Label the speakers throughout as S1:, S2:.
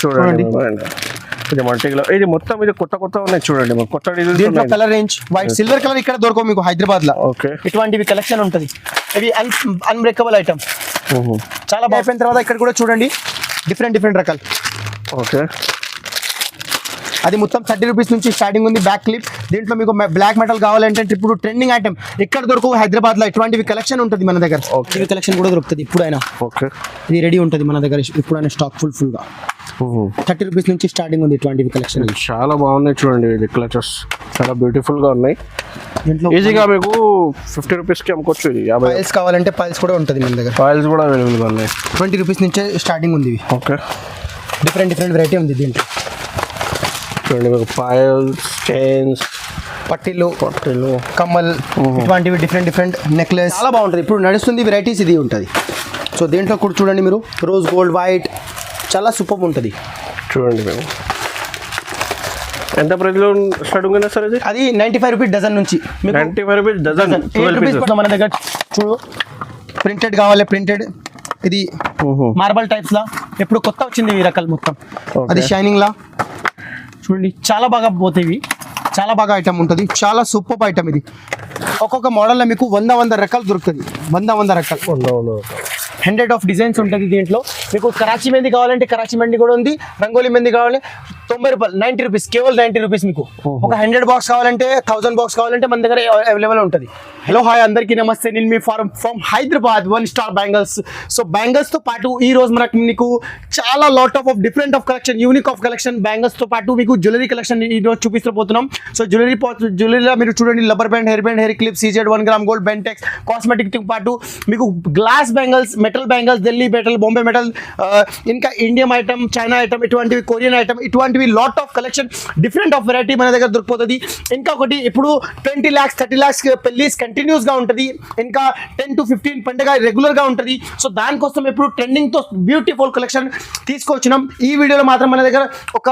S1: చూడండి ఇది మల్టీలో ఇది మొత్తం ఇది కొత్త ఉన్నాయి చూడండి కొత్త
S2: దీంట్లో colour range white silver colour ఇక్కడ దొరకవు మీకు హైదరాబాద్ లో.
S1: ఓకే
S2: ఇటువంటివి కలెక్షన్ ఉంటుంది. ఇవి అన్బ్రేకబుల్ ఐటమ్ చాలా బాగా. అయిపోయిన తర్వాత ఇక్కడ కూడా చూడండి డిఫరెంట్ రకాలు.
S1: ఓకే
S2: అది మొత్తం 30 రూపీస్ నుంచి స్టార్టింగ్ ఉంది. బ్యాక్ క్లిప్ దీంట్లో మీకు బ్లాక్ మెటల్ కావాలంటే ఇప్పుడు ట్రెండింగ్ ఐటమ్ ఇక్కడ దొరకవు హైదరాబాద్ లో. ఇటువంటివి కలెక్షన్ ఉంటుంది మన దగ్గర. ఇవి కలెక్షన్ కూడా దొరుకుతుంది ఇప్పుడైనా.
S1: ఓకే
S2: ఇది రెడీ ఉంటుంది మన దగ్గర ఇప్పుడైనా స్టాక్ ఫుల్ గా. 30 రూపీస్ నుంచి స్టార్టింగ్ ఉంది ఇటువంటివి కలెక్షన్.
S1: చాలా బాగున్నాయి చూడండి. ఇది క్లచెస్ చాలా బ్యూటిఫుల్ గా ఉన్నాయి. ఈజీగా మీకు 50 రూపీస్ కి అమ్ముకోవచ్చు. ఇది
S2: పైల్స్ కావాలంటే పైల్స్ కూడా ఉంటుంది మన దగ్గర.
S1: పైల్స్ కూడా అవైలబుల్ గా ఉన్నాయి.
S2: 20 రూపీస్ నుంచే స్టార్టింగ్ ఉంది.
S1: ఓకే
S2: డిఫరెంట్ వెరైటీ ఉంది దీంట్లో.
S1: చూడండి మీకు పాయల్స్, చైన్స్,
S2: పట్టీలు, కమ్మల్ ఇటువంటివి డిఫరెంట్ నెక్లెస్ చాలా బాగుంటుంది. ఇప్పుడు నడుస్తుంది వెరైటీస్ ఇది ఉంటుంది. సో దీంట్లో కూడా చూడండి మీరు రోజ్ గోల్డ్, వైట్ చాలా సూపర్ ఉంటుంది.
S1: చూడండి మేము ఎంత ప్రైస్లో స్టార్టింగ్ అయినా సార్ అది
S2: 95 రూపీస్ డజన్ నుంచి.
S1: 95 రూపీస్ డజన్.
S2: 8 రూపీస్ మన దగ్గర చూడు. ప్రింటెడ్ కావాలి ప్రింటెడ్. ఇది మార్బల్ టైప్స్ లా ఎప్పుడు కొత్త వచ్చింది ఈ రకాలు మొత్తం. అది షైనింగ్ లా చూడండి చాలా బాగా పోతాయి. చాలా బాగా ఐటమ్ ఉంటుంది. చాలా సూపర్ ఐటమ్ ఇది. ఒక్కొక్క మోడల్లో మీకు 100 రకాలు దొరుకుతుంది. 100 రకాలు 100 ఆఫ్ డిజైన్స్ ఉంటుంది దీంట్లో. మీకు కరాచీ మెంది కావాలంటే కరాచీ మెంది కూడా ఉంది. రంగోలీ మెంది కావాలి 90 రూపాయలు, 90 రూపీస్, కేవలం 90 రూపీస్. మీకు ఒక 100 బాక్స్ కావాలంటే 1000 బాక్స్ కావాలంటే మన దగ్గర అవైలబుల్ ఉంటుంది. హలో హాయ్ అందరికీ నమస్తే. నేను మీ from Hyderabad 1 star bangles. So బ్యాంగిల్స్తో పాటు ఈ రోజు మనకు మీకు చాలా lot of different of collection, unique of collection, బ్యాంగిల్స్తో పాటు మీకు జ్యువెలరీ కలెక్షన్ ఈ రోజు చూపిస్తూ సో జ్యువెలరీలో మీరు చూడండి rubber band, hair clip, CZ 1 gram gold, Bentex, కాస్మెటిక్తో పాటు మీకు glass bangles, metal bangles, Delhi metal, Bombay metal, ఇంకా ఇండియన్ ఐటమ్, చైనా ఐటమ్, ఇటువంటివి కొరియన్ ఐటమ్, ఇటువంటివి lot of collection different of variety మన దగ్గర దొరికిపోతుంది. ఇంకా ఒకటి ఇప్పుడు 20 lakhs 30 lakhs పెళ్లిస్ కంటిన్యూస్ గా ఉంటుంది. ఇంకా 10 to 15 పండుగ రెగ్యులర్ గా ఉంటుంది. సో దానికోసం ఇప్పుడు ట్రెండింగ్ తో బ్యూటిఫుల్ కలెక్షన్ తీసుకొచ్చినాం. ఈ వీడియోలో మాత్రం మన దగ్గర ఒక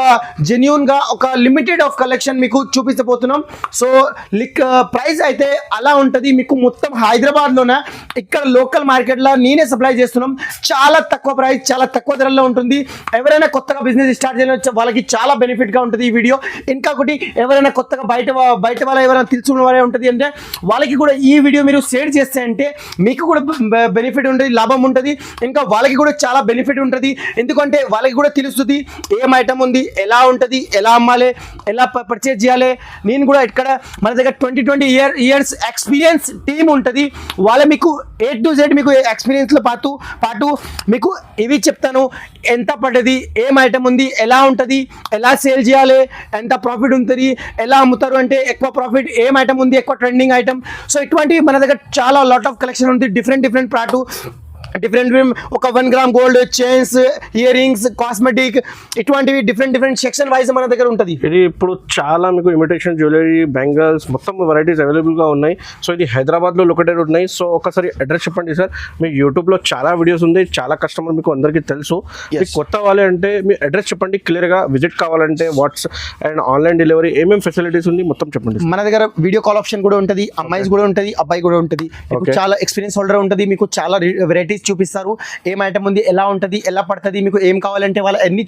S2: జెన్యూన్ గా ఒక లిమిటెడ్ ఆఫ్ కలెక్షన్ మీకు చూపిస్తపోతున్నాం. సో ప్రైస్ అయితే అలా ఉంటుంది. మీకు మొత్తం హైదరాబాద్ లోనే ఇక్కడ లోకల్ మార్కెట్ లో నేనే సప్లై చేస్తున్నాం. చాలా తక్కువ ప్రైస్, చాలా తక్కువ ధరలో ఉంటుంది. ఎవరైనా కొత్తగా బిజినెస్ స్టార్ట్ చేయాలి వాళ్ళకి చాలా బెనిఫిట్ గా ఉంటుంది ఈ వీడియో. ఇంకొకటి ఎవరైనా కొత్తగా బయట వాళ్ళ ఎవరైనా తెలుసుకున్న వారే ఉంటుంది అంటే వాళ్ళకి కూడా ఈ వీడియో మీరు షేర్ చేస్తే అంటే మీకు కూడా బెనిఫిట్ ఉంటుంది, లాభం ఉంటుంది. ఇంకా వాళ్ళకి కూడా చాలా బెనిఫిట్ ఉంటుంది. ఎందుకంటే వాళ్ళకి కూడా తెలుస్తుంది ఏం ఐటమ్ ఉంది, ఎలా ఉంటుంది, ఎలా అమ్మాలి, ఎలా పర్చేజ్ చేయాలి. నేను కూడా ఇక్కడ మన దగ్గర 20 years ఎక్స్పీరియన్స్ టీమ్ ఉంటుంది. వాళ్ళ మీకు A to Z మీకు ఎక్స్పీరియన్స్లో పాటు మీకు ఇవి చెప్తాను. ఎంత పడ్డది, ఏం ఐటమ్ ఉంది, ఎలా ఉంటుంది, ఎలా సేల్ చేయాలి, ఎంత ప్రాఫిట్ ఉంటుంది, ఎలా అమ్ముతారు అంటే ఎక్కువ ప్రాఫిట్, ఏం ఐటమ్ ఉంది, ఎక్కువ ట్రెండింగ్ ఐటమ్. సో ఇటువంటివి మన దగ్గర చాలా లాట్ ఆఫ్ కలెక్షన్ ఉంది. డిఫరెంట్ పాటు డిఫరెంట్ ఒక 1 gram gold, chains, ear rings, cosmetic ఇటువంటివి డిఫరెంట్ సెక్షన్ వైజ్ మన దగ్గర ఉంటుంది.
S1: ఇది ఇప్పుడు చాలా మీకు ఇమిటేషన్ జ్యువెలరీ, బ్యాంగిల్స్ మొత్తం వెరైటీస్ అవైలబుల్గా ఉన్నాయి. సో ఇది హైదరాబాద్లో లొకేటెడ్ ఉన్నాయి. సో ఒకసారి అడ్రస్ చెప్పండి సార్. మీ యూట్యూబ్లో చాలా వీడియోస్ ఉంది, చాలా కస్టమర్ మీకు అందరికీ తెలుసు. మీకు కొత్త వాళ్ళే అంటే మీ అడ్రస్ చెప్పండి క్లియర్గా. విజిట్ కావాలంటే వాట్సాప్ అండ్ ఆన్లైన్ డెలివరీ ఏమేమి ఫెసిలిటీస్ ఉంది మొత్తం చెప్పండి.
S2: మన దగ్గర వీడియో కాల్ ఆప్షన్ కూడా ఉంటుంది. అమ్మాయిస్ కూడా ఉంటుంది, అబ్బాయి కూడా ఉంటుంది. చాలా ఎక్స్పీరియన్స్ హోల్డర్ ఉంటుంది. మీకు చాలా వెరైటీస్ చూపిస్తారు. ఏం ఐటమ్ ఉంది, ఎలా ఉంటుంది, ఎలా పడుతుంది, మీకు ఏం కావాలంటే వాళ్ళ అన్ని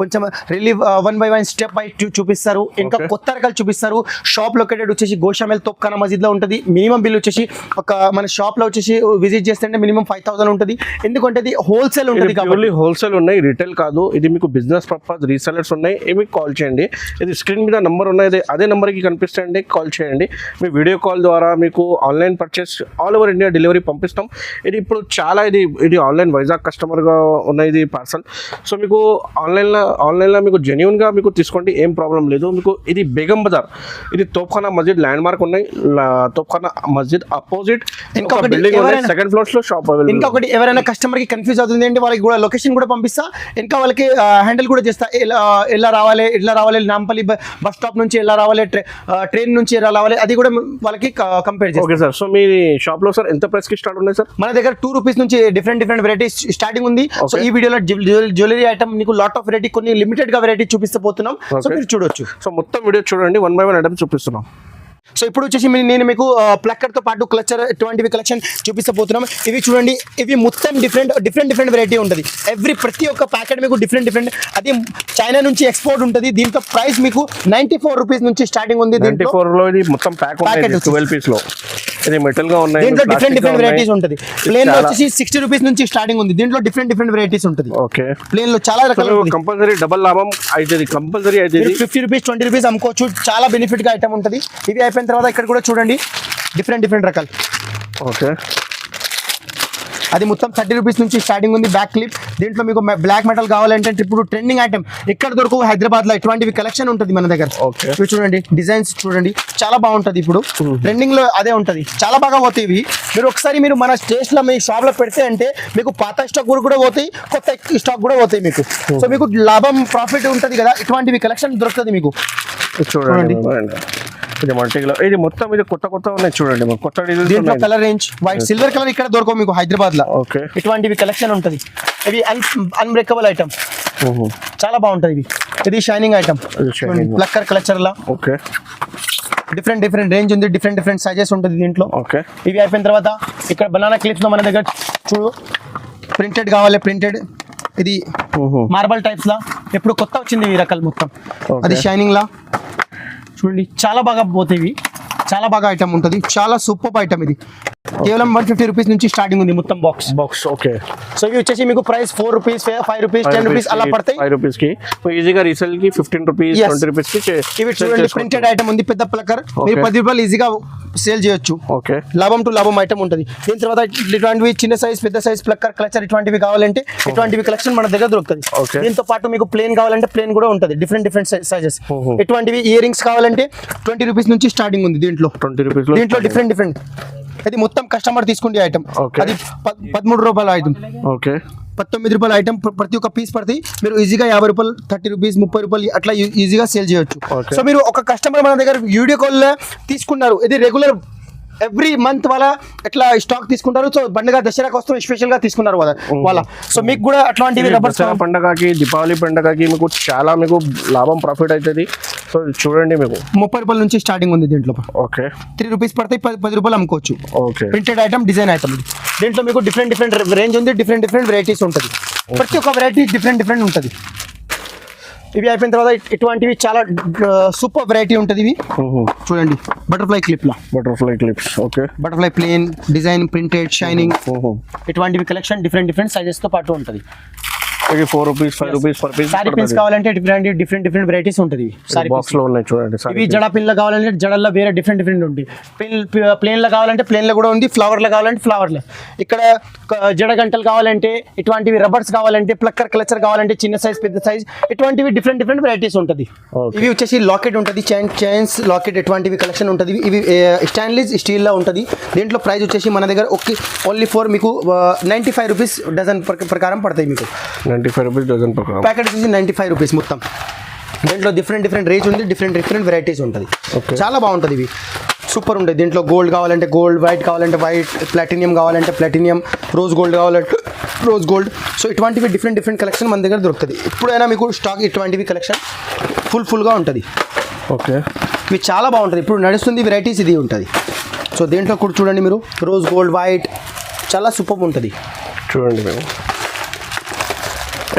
S2: కొంచెం రిలీవ్ 1 by 1 స్టెప్ బై చూపిస్తారు. ఇంకా కొత్త రకాలు చూపిస్తారు. షాప్ లొకేటెడ్ వచ్చేసి గోషామెల్ తోప్ఖానా మస్జిద్ లో ఉంటుంది. మినిమం బిల్ వచ్చేసి ఒక మన షాప్ లో వచ్చేసి విజిట్ చేస్తే మినిమం 5000 ఉంటుంది. ఎందుకంటే ఇది హోల్సేల్ ఉంటుంది కాబట్టి.
S1: హోల్సేల్ ఉన్నాయి, రిటైల్ కాదు. ఇది మీకు బిజినెస్ పర్పస్ రీసెలర్స్ ఉన్నాయి. ఏమి కాల్ చేయండి. ఇది స్క్రీన్ మీద నంబర్ ఉన్నాయి, అదే నెంబర్కి కనిపిస్తాయండి. కాల్ చేయండి. మీ వీడియో కాల్ ద్వారా మీకు online purchase all over India delivery పంపిస్తాం. ఇది ఇప్పుడు చాలా ఇది ఆన్లైన్ వైజాగ్ కస్టమర్గా ఉన్న ఇది పార్సల్. సో మీకు ఆన్లైన్లో మీకు జెన్యూన్గా మీకు తీసుకోండి, ఏం ప్రాబ్లం లేదు. మీకు ఇది బేగం బజార్, ఇది తోప్ఖానా మస్జిద్ ల్యాండ్ మార్క్ ఉన్నాయి. తోప్ఖానా మస్జిద్ అపోజిట్
S2: ఇంకొకటి
S1: సెకండ్ ఫ్లోర్స్ లో షాప్ అవైలబుల్.
S2: ఇంకొకటి ఎవరైనా కస్టమర్ కి కన్ఫ్యూజ్ అవుతుంది అంటే వాళ్ళకి కూడా లొకేషన్ కూడా పంపిస్తా. ఇంకా వాళ్ళకి హ్యాండిల్ కూడా చేస్తా. ఎలా రావాలి, నాంపల్లి బస్ స్టాప్ నుంచి ఎలా రావాలి, ట్రైన్ నుంచి ఎలా రావాలి, అది కూడా వాళ్ళకి కంపేర్ చేస్తాం.
S1: Okay sir. సో మీ షాప్ లో సార్ ఎంత ప్రైస్ కి స్టార్ట్ ఉన్నాయి సార్?
S2: మన దగ్గర 2 రూపీస్ నుంచి డిఫరెంట్ వెరైటీస్ స్టార్టింగ్ ఉంది. సో ఈ వీడియోలో జ్యువెలరీ ఐటమ్ మీకు లాట్ ఆఫ్ వెరైటీ, కొన్ని లిమిటెడ్ గా వెరైటీ చూపిస్తూ పోతున్నాం. సో మీరు చూడొచ్చు.
S1: సో మొత్తం వీడియో చూడండి, 1 by 1 ఐటమ్ చూపిస్తున్నాం.
S2: సో ఇప్పుడు వచ్చేసి నేను మీకు ప్లక్కర్ తో పాటు క్లచర్ ఇటువంటివి కలెక్షన్ చూపిస్తబోతున్నాం. ఇవి చూడండి, ఇవి మొత్తం డిఫరెంట్ వెరైటీ ఉంటుంది. ప్రతి ఒక్క ప్యాకెట్ మీకు డిఫరెంట్ అది చైనా నుంచి ఎక్స్పోర్ట్ ఉంటుంది. దీంట్లో ప్రైస్ మీకు 94 రూపీస్ నుంచి స్టార్టింగ్ ఉంది.
S1: 94 లో ఇది మొత్తం ప్యాక్ ఉంటుంది 12 పీస్ లో. ఇది మెటల్ గా ఉన్నాయి.
S2: దీంట్లో డిఫరెంట్ వెరైటీస్ ఉంటుంది. ప్లేన్ లో వచ్చేసి 60 రూపీస్ నుంచి స్టార్టింగ్ ఉంది. దీంట్లో డిఫరెంట్ వెరైటీస్ ఉంటుంది.
S1: ఓకే,
S2: ప్లేన్ లో చాలా రకాలు.
S1: కంపల్సరీ డబుల్ లాభం అయితే కంపల్సరీ అయితే
S2: 50 రూపీస్ 20 రూపీస్ అమ్ముకోవచ్చు. చాలా బెనిఫిట్ గా ఐటమ్ ఉంటుంది. ఇవి అయిపోయిన తర్వాత ఇక్కడ కూడా చూడండి డిఫరెంట్ రకాలు.
S1: ఓకే,
S2: అది మొత్తం 30 రూపీస్ నుంచి స్టార్టింగ్ ఉంది. Back clip. దీంట్లో మీకు బ్లాక్ మెటల్ కావాలంటే ఇప్పుడు ట్రెండింగ్ ఐటమ్ ఇక్కడ దొరకు హైదరాబాద్ లో ఇటువంటివి కలెక్షన్ ఉంటుంది మన దగ్గర. ఇవి చూడండి, డిజైన్స్ చూడండి, చాలా బాగుంటది. ఇప్పుడు ట్రెండింగ్ లో అదే ఉంటది. చాలా బాగా పోతాయి ఇవి. మీరు ఒకసారి మన స్టేజ్ లో మీ షాప్ లో పెడితే అంటే మీకు పాత స్టాక్ కూడా పోతాయి, కొత్త స్టాక్ కూడా పోతాయి మీకు. సో మీకు లాభం ప్రాఫిట్ ఉంటది కదా, ఇటువంటివి కలెక్షన్ దొరుకుతుంది మీకు.
S1: చూడండి, ఇది మల్టీలో ఇది మొత్తం ఇది కొత్త ఉన్నాయి చూడండి. కొత్త
S2: దీంట్లో colour range white silver colour ఇక్కడ దొరకవు మీకు హైదరాబాద్ లో.
S1: ఓకే,
S2: ఇటువంటివి కలెక్షన్ ఉంటుంది. ఇవి అన్బ్రేకబుల్ ఐటమ్, చాలా బాగుంటుంది. ఇది షైనింగ్ ఐటమ్, ప్లక్కర్ క్లచర్ లా.
S1: ఓకే,
S2: డిఫరెంట్ రేంజ్ ఉంది. డిఫరెంట్ సైజెస్ ఉంటుంది దీంట్లో.
S1: ఓకే,
S2: ఇవి అయిపోయిన తర్వాత ఇక్కడ బనానా క్లిప్స్ లో మన దగ్గర చూడు ప్రింటెడ్ కావాలి. ప్రింటెడ్ ఇది మార్బల్ టైప్స్ లా ఎప్పుడు కొత్త వచ్చింది ఈ రకాలు మొత్తం. అది షైనింగ్ లా చూడండి, చాలా బాగా పోతాయి. చాలా బాగా ఐటమ్ ఉంటుంది. చాలా సూపర్ ఐటమ్. ఇది కేవలం 150 రూపీస్ నుంచి స్టార్టింగ్ ఉంది మొత్తం బాక్స్.
S1: ఓకే,
S2: సో ఇవి వచ్చేసి మీకు ప్రైస్ 4 రూపీస్ 5 రూపీస్ 10 రూపీస్ అలా పడతాయి.
S1: 5 రూపీస్ కి ఈజీగా రీసేల్ కి 15 రూపీస్ 20 రూపీస్ కి.
S2: ఇవి చూడండి ప్రింటెడ్ ఐటమ్ ఉంది. పెద్ద ప్లక్కర్ మీరు 10 రూపాయలు ఈజీగా సేల్ చేయొచ్చు.
S1: ఓకే,
S2: లాభం టు లాభం ఐటమ్ ఉంటుంది. దీని తర్వాత ఇటువంటివి చిన్న సైజ్ పెద్ద సైజ్ ప్లక్కర్ క్లచర్ ఇటువంటివి కావాలంటే ఇటువంటివి కలెక్షన్ మన దగ్గర దొరుకుతుంది. దీంతో పాటు మీకు ప్లేన్ కావాలంటే ప్లేన్ కూడా ఉంటుంది. Different sizes. ఇటువంటివి ఇయర్ రింగ్స్ కావాలంటే 20 రూపీస్ నుంచి స్టార్టింగ్ ఉంది. దీంట్లో
S1: 20 రూపీస్
S2: దీంట్లో డిఫరెంట్ ఇది మొత్తం కస్టమర్ తీసుకుంటే ఐటమ్. అది 13 రూపాయల ఐటమ్.
S1: ఓకే,
S2: 19 రూపాయల ఐటమ్. ప్రతి ఒక్క పీస్ పడుతుంది. మీరు ఈజీగా 50 రూపాయలు 30 రూపీస్ 30 రూపాయలు అట్లా ఈజీగా సేల్ చేయొచ్చు. సో మీరు ఒక కస్టమర్ మన దగ్గర వీడియో కాల్ తీసుకున్నారు, ఇది రెగ్యులర్ ఎవ్రీ మంత్ వాళ్ళ ఎట్లా స్టాక్ తీసుకుంటారు. సో పండుగ దసరాకి వస్తాం స్పెషల్ గా తీసుకున్నారు వాళ్ళ. సో మీకు కూడా అట్లాంటివి
S1: దసరా పండుగకి దీపావళి పండుగకి మీకు చాలా మీకు లాభం ప్రాఫిట్ అవుతుంది. సో చూడండి, మీకు
S2: 30 రూపాయల నుంచి స్టార్టింగ్ ఉంది దీంట్లో.
S1: ఓకే,
S2: 3 రూపీస్ పడతాయి, 10 రూపాయలు అమ్ముకోవచ్చు.
S1: Okay,
S2: printed item, design item. దీంట్లో మీకు డిఫరెంట్ రేంజ్ ఉంది. డిఫరెంట్ వెరైటీస్ ఉంటుంది. ప్రతి ఒక్క వెరైటీ డిఫరెంట్ ఉంటుంది. ఇవి అయిపోయిన తర్వాత ఇటువంటివి చాలా సూపర్ వెరైటీ ఉంటుంది. ఇవి చూడండి butterfly clips. Okay, butterfly plain design printed shining ఇటువంటివి కలెక్షన్ డిఫరెంట్ సైజెస్ తో పాటు ఉంటుంది.
S1: ఇది 4 rupees 5 rupees per piece.
S2: Sari pins కావాలంటే డిఫరెంట్ వెరైటీస్ ఉంటుంది.
S1: బాక్స్ లో ఉన్నాయి చూడండి.
S2: ఇవి జడ పిన్ల కావాలంటే జడల్లో వేరే డిఫరెంట్ ఉంది. ప్లేన్ లో కావాలంటే ప్లేన్ లో కూడా ఉంది. ఫ్లవర్ లో కావాలంటే ఫ్లవర్ లో. ఇక్కడ జడ గంటలు కావాలంటే ఇటువంటివి, రబ్బర్స్ కావాలంటే, ప్లక్కర్ క్లచర్ కావాలంటే చిన్న సైజ్ పెద్ద సైజ్ ఇటువంటివి డిఫరెంట్ వెరైటీస్ ఉంటుంది. ఇవి వచ్చేసి లాకెట్ ఉంటుంది. చైన్స్ లాకెట్ ఇటువంటివి కలెక్షన్ ఉంటుంది. ఇవి స్టైన్లెస్ స్టీల్ లో ఉంటుంది. దీంట్లో ప్రైస్ వచ్చేసి మన దగ్గర ఓన్లీ ఫర్ మీకు 95 రూపీస్ డజన్ ప్రకారం పడతాయి. మీకు
S1: 95 రూపీస్ డజన్ ప్రకారం.
S2: ప్యాకెట్ వచ్చేసి 95 రూపీస్ మొత్తం. దీంట్లో డిఫరెంట్ రేంజ్ ఉంది. డిఫరెంట్ వెరైటీస్ ఉంటుంది. చాలా బాగుంటుంది. ఇవి సూపర్ ఉంటుంది. దీంట్లో గోల్డ్ కావాలంటే గోల్డ్, వైట్ కావాలంటే వైట్, ప్లాటినియం కావాలంటే ప్లాటినియం, రోజ్ గోల్డ్ కావాలంటే రోజ్ గోల్డ్. సో ఇటువంటివి డిఫరెంట్ కలెక్షన్ మన దగ్గర దొరుకుతుంది. ఎప్పుడైనా మీకు స్టాక్ ఇటువంటివి కలెక్షన్ ఫుల్గా ఉంటుంది.
S1: ఓకే,
S2: ఇవి చాలా బాగుంటుంది. ఇప్పుడు నడుస్తుంది వెరైటీస్ ఇది ఉంటుంది. సో దీంట్లో కూడా చూడండి మీరు రోజ్ గోల్డ్, వైట్ చాలా సూపర్ ఉంటుంది.
S1: చూడండి మేము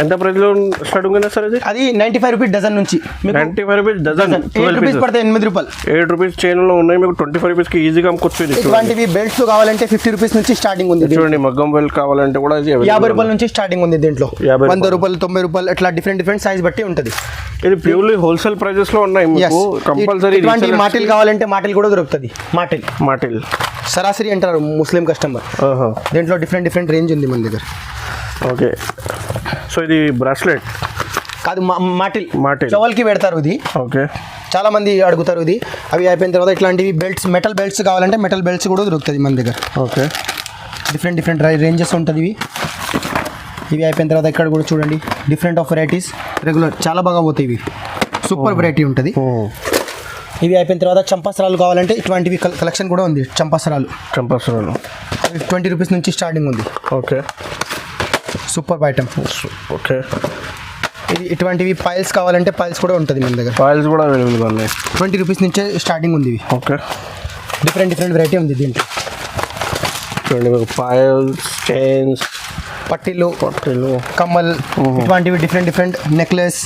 S1: ఎంత ప్రైస్ లో స్టార్టింగ్ ఉంది సార్?
S2: అది 95 రూపీస్ డజన్ నుంచి.
S1: 95 రూపీస్ డజన్.
S2: 8 రూపీస్ పడతాయి. 8 రూపాయలు
S1: 8 రూపీస్ చైన్ లో ఉన్నాయి. మీకు 25 రూపీస్ కి ఈజీగా అమ్ముకోవచ్చు.
S2: ఇటువంటివి బెల్ట్స్ కావాలంటే 50 రూపీస్ నుంచి స్టార్టింగ్ ఉంది.
S1: చూడండి, మగ్గం బెల్ట్ కావాలంటే కూడా
S2: 50 రూపాయల నుంచి స్టార్టింగ్ ఉంది. దీంట్లో 100 రూపాయలు 90 రూపాయలు అట్లా డిఫరెంట్ సైజ్ బట్టి ఉంటుంది.
S1: ఇది ప్యూర్లీ హోల్సేల్ ప్రైజెస్ లో ఉన్నాయి. మీకు కంపల్సరీ
S2: ఇటువంటి మాటిల్ కావాలంటే మాటిల్ కూడా దొరుకుతుంది. మాటిల్ సరాసరి అంటారు ముస్లిం కస్టమర్. దీంట్లో డిఫరెంట్ రేంజ్ ఉంది మన దగ్గర.
S1: ఓకే, సో ఇది బ్రాస్లెట్
S2: కాదు, మాటిల్ చెవులకి పెడతారు ఇది.
S1: ఓకే,
S2: చాలా మంది అడుగుతారు ఇది. అవి అయిపోయిన తర్వాత ఇట్లాంటివి బెల్ట్స్, మెటల్ బెల్ట్స్ కావాలంటే మెటల్ బెల్ట్స్ కూడా దొరుకుతుంది మన దగ్గర.
S1: ఓకే,
S2: డిఫరెంట్ రేంజెస్ ఉంటుంది. ఇవి అయిపోయిన తర్వాత ఇక్కడ కూడా చూడండి డిఫరెంట్ ఆఫ్ వెరైటీస్ రెగ్యులర్ చాలా బాగా పోతాయి. ఇవి సూపర్ వెరైటీ ఉంటుంది. ఇవి అయిపోయిన తర్వాత చంపాసరాలు కావాలంటే ఇటువంటివి కలెక్షన్ కూడా ఉంది. చంపాసరాలు 20 రూపీస్ నుంచి స్టార్టింగ్ ఉంది.
S1: Okay,
S2: super item.
S1: ఓకే,
S2: ఇది ఇటువంటివి పైల్స్ కావాలంటే పైల్స్ కూడా ఉంటుంది మన దగ్గర.
S1: ఫైల్స్ కూడా అవైలబుల్గా ఉన్నాయి.
S2: 20 రూపీస్ నుంచే స్టార్టింగ్ ఉంది. ఇవి
S1: ఓకే,
S2: డిఫరెంట్ వెరైటీ ఉంది దీంట్లో.
S1: చూడండి మీకు ఫైల్స్, చైన్స్,
S2: పట్టీలు, కమ్మల్, ఇటువంటివి డిఫరెంట్ నెక్లెస్,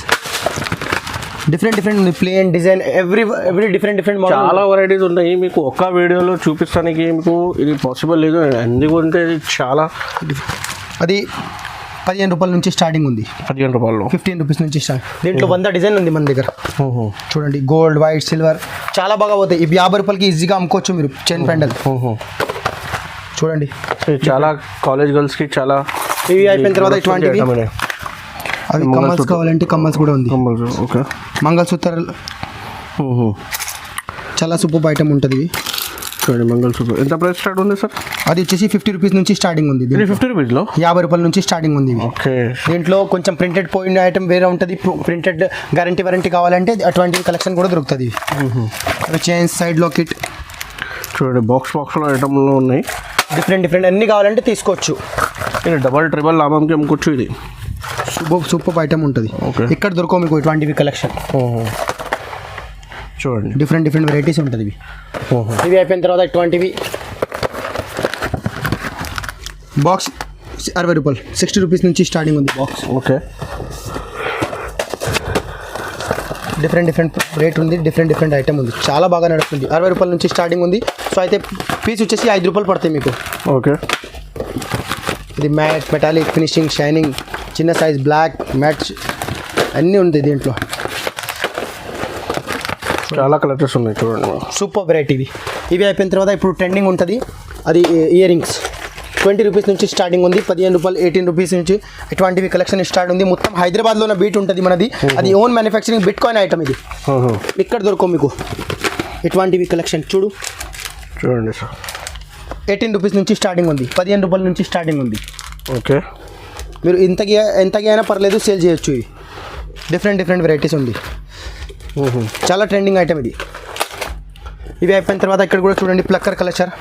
S2: డిఫరెంట్ ఉంది. Plane design, every different model.
S1: చాలా వెరైటీస్ ఉన్నాయి. మీకు ఒక్క వీడియోలో చూపిస్తానికి మీకు ఇది పాసిబుల్ లేదు, ఎందుకంటే ఇది చాలా.
S2: అది 15 రూపాయల నుంచి స్టార్టింగ్ ఉంది.
S1: 15 రూపాయలు,
S2: 15 రూపీస్ నుంచి స్టార్ట్. దీంట్లో 100 డిజైన్ ఉంది మన దగ్గర. చూడండి, గోల్డ్, వైట్, సిల్వర్ చాలా బాగా పోతాయి. ఇవి 50 రూపాయలకి ఈజీగా అమ్ముకోవచ్చు మీరు. చైన్ పెండల్ చూడండి,
S1: చాలా కాలేజ్ గర్ల్స్కి చాలా.
S2: ఇవి అయిపోయిన తర్వాత ఇటువంటివి అవి కమ్మల్స్ కావాలంటే కమ్మల్స్ కూడా ఉంది.
S1: ఓకే,
S2: మంగళసూత్రాలు చాలా సూపర్ ఐటమ్ ఉంటుంది. ఇవి
S1: చూడండి, మంగళసూత్రం ఎంత ప్రైస్ స్టార్ట్ ఉంది సార్?
S2: అది వచ్చేసి 50 రూపీస్ నుంచి స్టార్టింగ్ ఉంది.
S1: 50 రూపీస్లో
S2: 50 రూపాయల నుంచి స్టార్టింగ్ ఉంది.
S1: ఓకే,
S2: దీంట్లో కొంచెం ప్రింటెడ్ పోయిన ఐటమ్ వేరే ఉంటుంది. ప్రింటెడ్ వారంటీ కావాలంటే అటువంటి కలెక్షన్ కూడా దొరుకుతుంది. చైన్స్, సైడ్ లాకెట్
S1: చూడండి, బాక్స్లో ఐటమ్లో ఉన్నాయి.
S2: డిఫరెంట్ అన్ని కావాలంటే తీసుకోవచ్చు.
S1: ఇది డబల్ ట్రిబల్ లాభంకి అమ్ముకోవచ్చు. ఇది
S2: సూపర్ ఐటమ్ ఉంటుంది.
S1: ఓకే,
S2: ఇక్కడ దొరకవు మీకు ఇటువంటివి కలెక్షన్.
S1: చూడండి,
S2: డిఫరెంట్ వెరైటీస్ ఉంటుంది. ఇవి అయిపోయిన తర్వాత ఇటువంటివి బాక్స్ 60 రూపాయలు, 60 రూపీస్ నుంచి స్టార్టింగ్ ఉంది బాక్స్.
S1: ఓకే,
S2: డిఫరెంట్ రేట్ ఉంది. డిఫరెంట్ ఐటమ్ ఉంది. చాలా బాగా నడుస్తుంది. 60 రూపాయల నుంచి స్టార్టింగ్ ఉంది. సో అయితే పీస్ వచ్చేసి 5 రూపాయలు పడతాయి మీకు.
S1: ఓకే,
S2: ఇది మ్యాట్, మెటాలిక్ ఫినిషింగ్, షైనింగ్, చిన్న సైజ్, బ్లాక్ మ్యాట్ అన్నీ ఉంది దీంట్లో.
S1: చాలా కలెక్టర్స్ ఉన్నాయి. చూడండి,
S2: సూపర్ వెరైటీ. ఇవి అయిపోయిన తర్వాత ఇప్పుడు ట్రెండింగ్ ఉంటుంది. అది ఇయర్ రింగ్స్ 20 రూపీస్ నుంచి స్టార్టింగ్ ఉంది. 15 రూపాయలు, 18 రూపీస్ నుంచి ఇటువంటివి కలెక్షన్ స్టార్ట్ ఉంది. మొత్తం హైదరాబాద్లో ఉన్న బీట్ ఉంటుంది మనది. అది own manufacturing bit coin item. ఇది ఇక్కడ దొరకవు మీకు ఇటువంటివి కలెక్షన్. చూడండి
S1: సార్,
S2: 18 రూపీస్ నుంచి స్టార్టింగ్ ఉంది. 15 రూపాయల నుంచి స్టార్టింగ్ ఉంది.
S1: ఓకే,
S2: మీరు ఎంతకి అయినా పర్లేదు, సేల్ చేయొచ్చు. ఇవి డిఫరెంట్ వెరైటీస్ ఉంది. చాలా ట్రెండింగ్ ఐటమ్ ఇది. ఇవి అయిపోయిన తర్వాత ఇక్కడ కూడా చూడండి, ప్లక్కర్ కలెక్టర్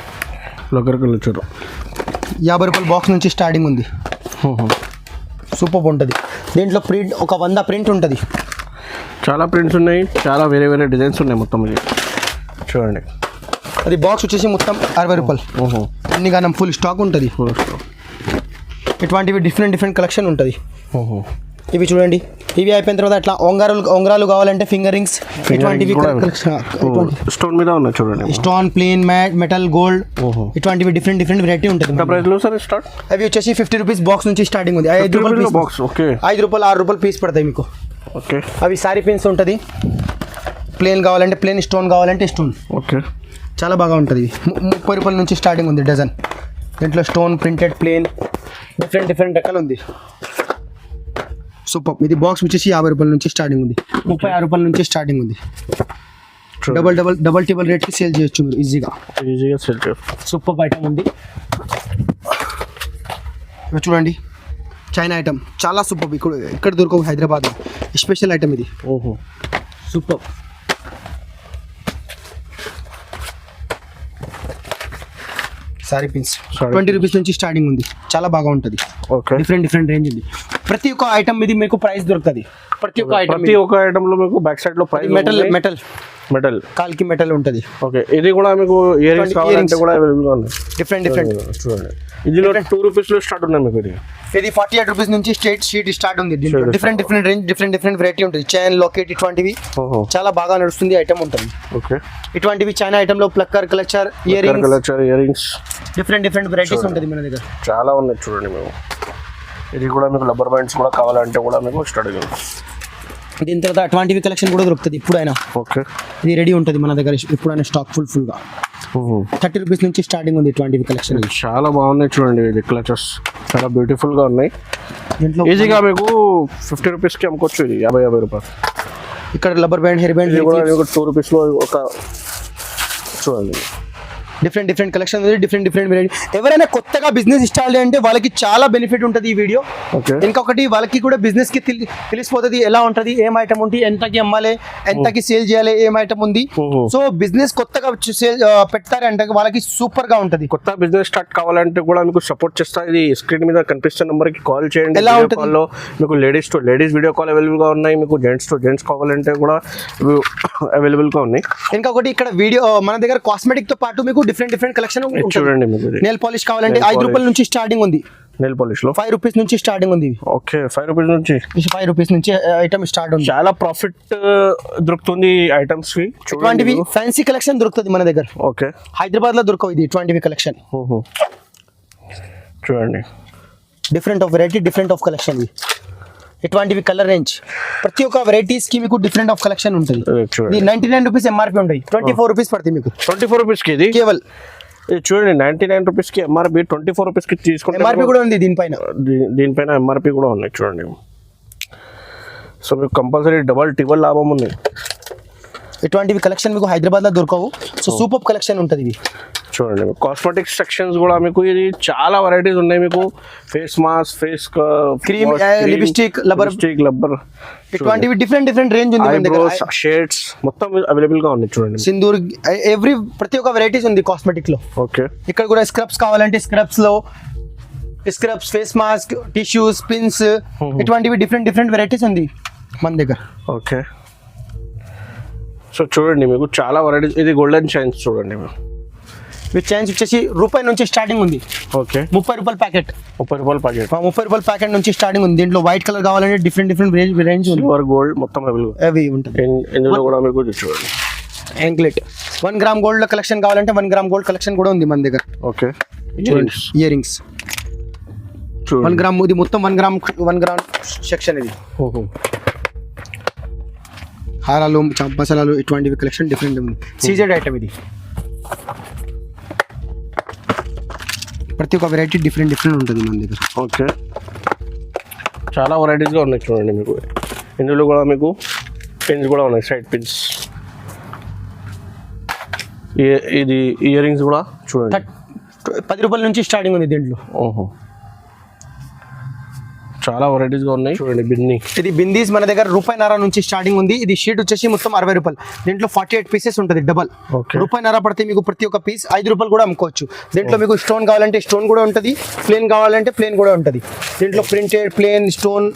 S2: 50 రూపాయల బాక్స్ నుంచి స్టార్టింగ్ ఉంది. సూపర్ ఉంటుంది. దీంట్లో ప్రింట్ ఒక 100 ప్రింట్ ఉంటుంది.
S1: చాలా ప్రింట్స్ ఉన్నాయి. చాలా వేరే డిజైన్స్ ఉన్నాయి. మొత్తం ఇది చూడండి.
S2: అది బాక్స్ వచ్చేసి మొత్తం 60 రూపాయలు. అన్ని గానం ఫుల్ స్టాక్ ఉంటుంది. ఇటువంటివి డిఫరెంట్ కలెక్షన్ ఉంటుంది. ఇవి చూడండి. ఇవి అయిపోయిన తర్వాత అట్లా ఉంగరాలు కావాలంటే ఫింగర్ రింగ్స్, ఇటువంటివి
S1: స్టోన్ మీద ఉన్నాయి. చూడండి,
S2: stone, plain, matte, metal, gold, ఇటువంటివి డిఫరెంట్ వెరైటీ ఉంటుంది.
S1: ప్రైస్లో సార్ స్టార్ట్?
S2: అవి వచ్చేసి 50 రూపీస్ బాక్స్ నుంచి స్టార్టింగ్ ఉంది. 5 రూపాయలు
S1: బాక్స్. ఓకే,
S2: 5 రూపాయలు, 6 రూపాయలు పీస్ పడతాయి మీకు.
S1: ఓకే,
S2: అవి సారీ పిన్స్ ఉంటుంది. ప్లేన్ కావాలంటే ప్లేన్, స్టోన్ కావాలంటే స్టోన్.
S1: ఓకే,
S2: చాలా బాగా ఉంటుంది. 30 రూపాయల నుంచి స్టార్టింగ్ ఉంది డజన్. దీంట్లో స్టోన్, ప్రింటెడ్, ప్లేన్, డిఫరెంట్ రకాలు ఉంది. సూపర్. ఇది బాక్స్ వచ్చేసి 50 రూపాయల నుంచి స్టార్టింగ్ ఉంది. 36 రూపాయల నుంచి స్టార్టింగ్ ఉంది. డబల్ టేబుల్ రేట్కి సేల్ చేయొచ్చు మీరు ఈజీగా
S1: సేల్ చేయొచ్చు.
S2: సూపర్ ఐటమ్ ఉంది. చూడండి, చైనా ఐటమ్ చాలా సూపర్. ఇక్కడ దొరకవు హైదరాబాద్లో. స్పెషల్ ఐటమ్ ఇది. సూపర్. సారీ పిన్స్ 20 రూపీస్ నుంచి స్టార్టింగ్ ఉంది. చాలా బాగా ఉంటుంది.
S1: ఓకే,
S2: డిఫరెంట్ రేంజ్ ఉంది. ప్రతి ఒక్క ఐటమ్ ఇది మీకు ప్రైస్ దొరుకుతుంది. ప్రతి ఒక్క
S1: ఐటమ్ లో మీకు బ్యాక్ సైడ్ లో ప్రైస్ మెటల్
S2: కాల్కి మెటల్ ఉంటుంది.
S1: ఓకే, ఇది కూడా మీకు ఇయర్ రింగ్స్ కావాలంటే కూడా అవైలబుల్ గా ఉన్నాయి.
S2: డిఫరెంట్
S1: చూడండి, ఇందులో 2 రూపీస్ లో స్టార్ట్ ఉన్నాయి మీకు.
S2: ఇది 48 రూపీస్ నుంచి షీట్ స్టార్ట్ ఉంది. డిఫరెంట్ రేంజ్, డిఫరెంట్ వెరైటీ ఉంటుంది. చైన్, లాకెట్, ఇటువంటివి చాలా బాగా నడుస్తుంది ఐటమ్ ఉంటుంది.
S1: ఓకే,
S2: ఇటువంటివి చైనా ఐటమ్ లో plucker, collector, ear rings different varieties ఉంటుంది మన దగ్గర.
S1: చాలా ఉన్నాయి. చూడండి, మేము ఇది కూడా మీకు రబ్బర్ బ్యాండ్స్ కూడా కావాలంటే కూడా మీకు స్టార్ట్ అయ్యింది.
S2: దీని తర్వాత అటువంటివి కలెక్షన్ కూడా దొరుకుతుంది ఇప్పుడైనా.
S1: ఓకే,
S2: ఇది రెడీ ఉంటుంది మన దగ్గర ఎప్పుడైనా స్టాక్ ఫుల్గా. 30 రూపీస్ నుంచి స్టార్టింగ్ ఉంది ఇటువంటివి కలెక్షన్.
S1: చాలా బాగున్నాయి. చూడండి, ఇది క్లచెస్ చాలా బ్యూటిఫుల్ గా ఉన్నాయి. దీంట్లో ఈజీగా మీకు 50 రూపీస్కి అమ్ముకోవచ్చు. ఇది 50 రూపాయలు.
S2: ఇక్కడ రబ్బర్ బ్యాండ్, హెయిర్ బ్యాండ్
S1: కూడా 2 రూపీస్లో ఒక చూడండి
S2: డిఫరెంట్ కలెక్షన్ ఉంది, డిఫరెంట్ వెరైటీ. ఎవరైనా కొత్తగా బిజినెస్ స్టార్ట్ అంటే వాళ్ళకి చాలా బెనిఫిట్ ఉంటుంది ఈ వీడియో.
S1: ఓకే.
S2: ఇంకొకటి వాళ్ళకి కూడా బిజినెస్ కి తెలిసిపోతుంది ఎలా ఉంటుంది, ఏం ఐటమ్ ఉంది, ఎంతకి అమ్మాలి, ఎంతకి సేల్ చేయాలి, ఏం ఐటమ్ ఉంది. సో బిజినెస్ కొత్తగా సేల్ పెడతారంటే వాళ్ళకి సూపర్ గా ఉంటది.
S1: కొత్త బిజినెస్ స్టార్ట్ కావాలంటే కూడా మీకు సపోర్ట్ చేస్తా. ఇది స్క్రీన్ మీద కనిపిస్తున్న నెంబర్ కి కాల్ చేయండి.
S2: ఎలా
S1: వీడియో
S2: ఉంటుంది?
S1: కాల్లో మీకు ladies to ladies video call available గా ఉన్నాయి, మీకు జెంట్స్ టు జెంట్స్ కావాలంటే కూడా అవైలబుల్ గా ఉన్నాయి.
S2: ఇంకొకటి ఇక్కడ వీడియో మన దగ్గర కాస్మెటిక్ తో పాటు మీకు డిఫరెంట్ కలెక్షన్
S1: చూడండి, మీకు
S2: నెయిల్ పాలిష్ కావాలంటే 5 రూపాయల నుంచి స్టార్టింగ్ ఉంది.
S1: నెయిల్ పాలిష్ లో
S2: 5 రూపీస్ నుంచి స్టార్టింగ్ ఉంది.
S1: ఓకే, 5 రూపీస్ నుంచి
S2: 5 రూపీస్ నుంచి ఐటమ్ స్టార్ట్ ఉంది.
S1: చాలా ప్రాఫిట్ దొరుకుతుంది ఐటమ్స్ కి.
S2: ఇటువంటివి ఫ్యాన్సీ కలెక్షన్ దొరుకుతుంది మన దగ్గర.
S1: ఓకే,
S2: హైదరాబాద్ లో దొరకవు ఇది ఇటువంటివి కలెక్షన్.
S1: చూడండి,
S2: different of variety, different of collection. ఇటువంటివి కలర్ రేంజ్ ప్రతి ఒక్క వెరైటీస్ కి మీకు డిఫరెంట్ ఆఫ్ కలెక్షన్ ఉంటుంది. ఇది 99 రూపీస్ ఎంఆర్పీ ఉంటాయి, 24 రూపీస్ పడుతుంది మీకు.
S1: 24 రూపీస్ కి ఇది
S2: కేవల్.
S1: ఇది చూడండి, 99 రూపీస్ కి ఎంఆర్పి, 24 రూపీస్ కి తీసుకుంటే
S2: ఎంఆర్పీ కూడా ఉంది దీనిపైన.
S1: దీనిపైన ఎంఆర్పి కూడా ఉన్నాయి చూడండి. సో మీకు కంపల్సరీ డబల్ టిబల్ లాభం ఉంది.
S2: ఇటువంటివి కలెక్షన్ మీకు హైదరాబాద్ లో దొరకవు. సో సూపర్ కలెక్షన్ ఉంటుంది ఇది.
S1: చూడండి, కాస్మెటిక్స్ సెక్షన్స్ కూడా మీకు ఇది చాలా వెరైటీస్ ఉన్నాయి. మీకు face mask, face
S2: cream, lipstick, rubber, ఇటువంటివి డిఫరెంట్ రేంజ్ ఉంది మన దగ్గర.
S1: షేడ్స్ మొత్తం అవైలబుల్ గా ఉన్నాయి చూడండి.
S2: సింధూర్, ప్రతి ఒక్క వెరైటీస్ ఉంది కాస్మెటిక్ లో.
S1: ఓకే,
S2: ఇక్కడ కూడా స్క్రబ్స్ కావాలంటే స్క్రబ్స్ లో scrubs, face mask, tissues, pins, ఇటువంటివి డిఫరెంట్ వెరైటీస్ ఉంది మన దగ్గర.
S1: ఓకే, సో చూడండి మీకు చాలా వెరైటీస్. ఇది గోల్డెన్ చైన్స్ చూడండి,
S2: విత్ చైన్స్ వచ్చేసి రూపాయి నుంచి స్టార్టింగ్ ఉంది.
S1: ఓకే,
S2: 30 రూపాయల ప్యాకెట్.
S1: 30 రూపాయల ప్యాకెట్.
S2: 30 రూపాయల ప్యాకెట్ నుంచి స్టార్టింగ్ ఉంది. దీంట్లో వైట్ కలర్ కావాలంటే డిఫరెంట్ రేంజ్ ఉంది.
S1: సిల్వర్, గోల్డ్ మొత్తం అవైలబుల్
S2: అవి ఉంటుంది.
S1: ఇందులో కూడా మీకు చూడండి,
S2: యాంక్లెట్ 1 గ్రామ్ గోల్డ్ కలెక్షన్ కావాలంటే 1 గ్రామ్ గోల్డ్ కలెక్షన్ కూడా ఉంది మన దగ్గర.
S1: ఓకే,
S2: ఇయర్ రింగ్స్ 1 గ్రామ్, ఇది మొత్తం 1 గ్రామ్ సెక్షన్. ఇది హారాలు, మసాలాలు, ఇటువంటివి కలెక్షన్ డిఫరెంట్ ఉంది. సీజెడ్ ఐటమ్ ఇది. ప్రతి ఒక్క వెరైటీ డిఫరెంట్ ఉంటుంది మన దగ్గర.
S1: ఓకే, చాలా వెరైటీస్గా ఉన్నాయి చూడండి మీకు. ఇందులో కూడా మీకు పిన్స్ కూడా ఉన్నాయి, సైడ్ పిన్స్. ఇది ఇయర్ రింగ్స్ కూడా చూడండి,
S2: 10 రూపాయల నుంచి స్టార్టింగ్ ఉంది దీంట్లో.
S1: ఓహో, చాలా వెరైటీస్గా ఉన్నాయి చూడండి. బిన్ని,
S2: ఇది బిందీస్ మన దగ్గర రూపాయిన్నర నుంచి స్టార్టింగ్ ఉంది. ఇది షీట్ వచ్చేసి మొత్తం 60 రూపాయలు. దీంట్లో 48 పీసెస్ ఉంటుంది డబల్. రూపాయిన్నర పడితే మీకు ప్రతి ఒక్క పీస్ 5 రూపాయలు కూడా అమ్ముకోవచ్చు. దీంట్లో మీకు స్టోన్ కావాలంటే స్టోన్ కూడా ఉంటుంది, ప్లేన్ కావాలంటే ప్లేన్ కూడా ఉంటుంది. దీంట్లో ప్రింటెడ్, ప్లేన్, స్టోన్,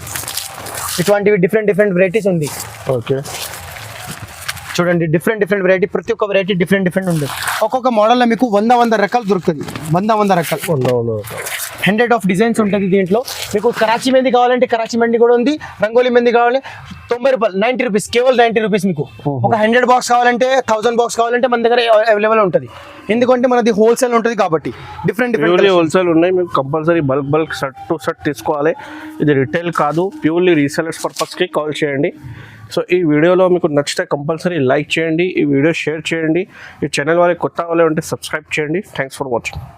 S2: ఇటువంటివి డిఫరెంట్ వెరైటీస్ ఉంది.
S1: ఓకే,
S2: చూడండి, డిఫరెంట్ వెరైటీ, ప్రతి ఒక్క వెరైటీ డిఫరెంట్ ఉంది. ఒక్కొక్క మోడల్లో మీకు 100 రకాలు దొరుకుతుంది. 100 రకాలు, 100 ఆఫ్ డిజైన్స్ ఉంటుంది దీంట్లో. మీకు కరాచీ మెంది కావాలంటే కరాచీ మెంది కూడా ఉంది. రంగోలీ మెంది కావాలి 90 రూపాయలు, 90 రూపీస్, కేవలం 90 రూపీస్. మీకు ఒక 100 బాక్స్ కావాలంటే, 1000 బాక్స్ కావాలంటే మన దగ్గర అవైలబుల్ ఉంటుంది. ఎందుకంటే మనది హోల్సేల్ ఉంటుంది కాబట్టి డిఫరెంట్
S1: హోల్సేల్ ఉన్నాయి. మీకు compulsory bulk set to set తీసుకోవాలి. ఇది రిటైల్ కాదు, ప్యూర్లీ రీసెలర్స్ పర్పస్కి కాల్ చేయండి. సో ఈ వీడియోలో మీకు నచ్చితే కంపల్సరీ లైక్ చేయండి, ఈ వీడియో షేర్ చేయండి. ఈ ఛానల్ వాళ్ళకి కొత్త వాళ్ళే ఉంటే సబ్స్క్రైబ్ చేయండి. Thanks for watching.